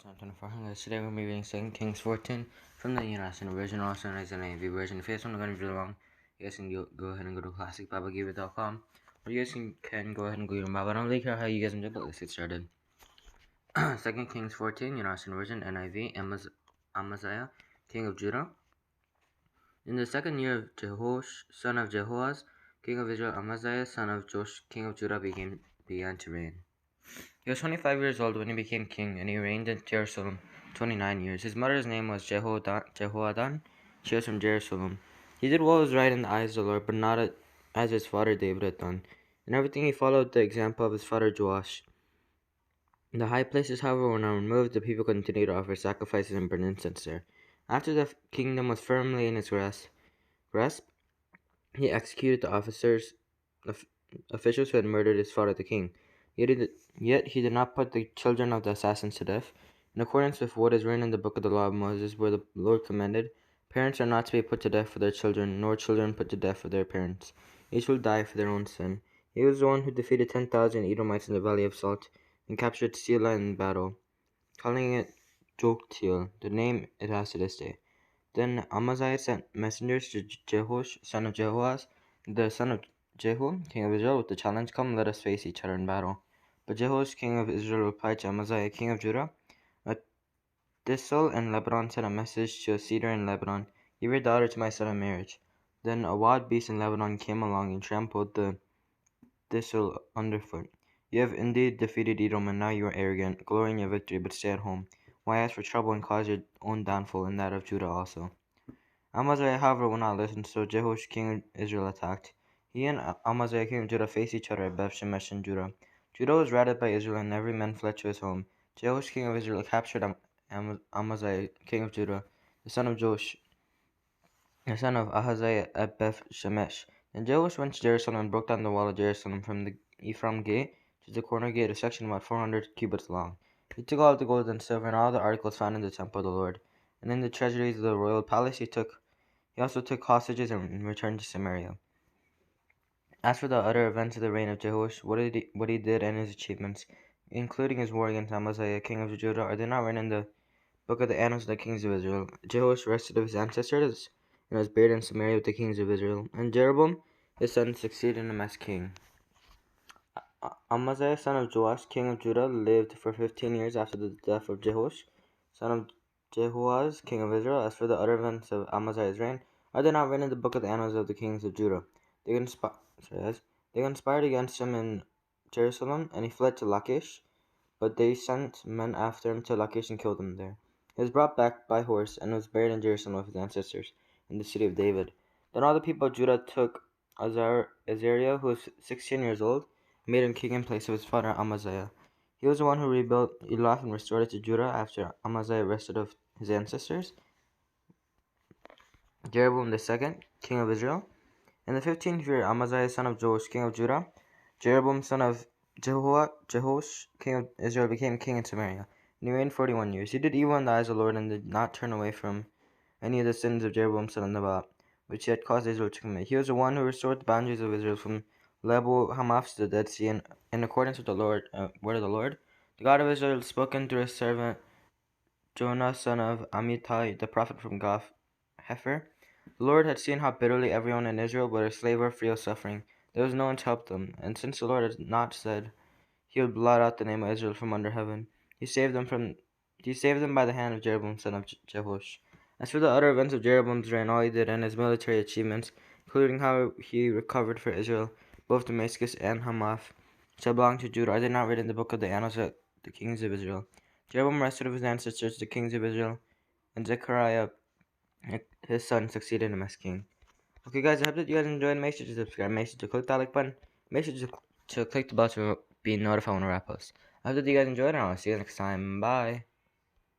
24. Today we're going to be reading 2 Kings 14 from the International Version, also known as the NIV version. If you guys want to go really long, you guys can go ahead and go to classicbiblegiver.com, or you guys can go ahead and go to your Bible. I don't really care how you guys enjoy, but let's get started. 2 Kings 14, International Version, NIV, Amaziah, king of Judah. In the second year of Jehoash, son of Jehoaz, king of Israel, Amaziah, son of Joash, king of Judah, began to reign. He was 25 years old when he became king, and he reigned in Jerusalem 29 years. His mother's name was Jehoadan. She was from Jerusalem. He did what was right in the eyes of the Lord, but not as his father David had done. In everything he followed the example of his father Joash. The high places, however, were not removed. The people continued to offer sacrifices and burn incense there. After the kingdom was firmly in his grasp, he executed the officials who had murdered his father the king. Yet he did not put the children of the assassins to death. In accordance with what is written in the book of the law of Moses, where the Lord commanded, parents are not to be put to death for their children, nor children put to death for their parents. Each will die for their own sin. He was the one who defeated 10,000 Edomites in the Valley of Salt, and captured Sela in battle, calling it Joktheel, the name it has to this day. Then Amaziah sent messengers to Jehoash, son of Jehoaz, the son of Jehu, king of Israel, with the challenge, "Come, let us face each other in battle." But Jehoash, king of Israel, replied to Amaziah, king of Judah, "A thistle in Lebanon sent a message to a cedar in Lebanon, 'Give your daughter to my son in marriage.' Then a wild beast in Lebanon came along and trampled the thistle underfoot. You have indeed defeated Edom, and now you are arrogant, glorying in your victory, but stay at home. Why ask for trouble and cause your own downfall and that of Judah also?" Amaziah, however, would not listen, so Jehoash, king of Israel, attacked. He and Amaziah, king of Judah, faced each other at Beth-Shemesh in Judah. Judah was routed by Israel, and every man fled to his home. Jehoash, king of Israel, captured Amaziah, king of Judah, the son of Joash, the son of Ahaziah, at Beth-Shemesh. Then Jehoash went to Jerusalem and broke down the wall of Jerusalem from the Ephraim gate to the corner gate, a section about 400 cubits long. He took all the gold and silver and all the articles found in the temple of the Lord, and in the treasuries of the royal palace. He also took hostages and returned to Samaria. As for the other events of the reign of Jehoash, what he did and his achievements, including his war against Amaziah, king of Judah, are they not written in the book of the annals of the kings of Israel? Jehoash rested of his ancestors and was buried in Samaria with the kings of Israel. And Jeroboam, his son, succeeded him as king. Amaziah, son of Joash, king of Judah, lived for 15 years after the death of Jehoash, son of Jehoaz, king of Israel. As for the other events of Amaziah's reign, are they not written in the book of the annals of the kings of Judah? They conspired against him in Jerusalem, and he fled to Lachish, but they sent men after him to Lachish and killed him there. He was brought back by horse and was buried in Jerusalem with his ancestors in the city of David. Then all the people of Judah took Azariah, who was 16 years old, and made him king in place of his father Amaziah. He was the one who rebuilt Elath and restored it to Judah after Amaziah rested of his ancestors. Jeroboam II, king of Israel. In the 15th year, Amaziah, son of Joash, king of Judah, Jeroboam, son of Jehoash, king of Israel, became king in Samaria, and he reigned 41 years. He did evil in the eyes of the Lord, and did not turn away from any of the sins of Jeroboam, son of Nebat, which he had caused Israel to commit. He was the one who restored the boundaries of Israel from Lebo Hamath to the Dead Sea, and in accordance with the word of the Lord. The God of Israel had spoken through his servant Jonah, son of Amittai, the prophet from Gath Hepher. The Lord had seen how bitterly everyone in Israel, whether slave or free, was suffering. There was no one to help them, and since the Lord had not said he would blot out the name of Israel from under heaven, he saved them by the hand of Jeroboam, son of Jehoash. As for the other events of Jeroboam's reign, all he did, and his military achievements, including how he recovered for Israel both Damascus and Hamath, which had belonged to Judah, are they not written in the book of the annals of the kings of Israel? Jeroboam rested of his ancestors, the kings of Israel, and Zechariah, his son, succeeded him as king. Okay, guys, I hope that you guys enjoyed. Make sure to subscribe. Make sure to click that like button. Make sure to click the bell to be notified when I post. I hope that you guys enjoyed, and I'll see you next time. Bye.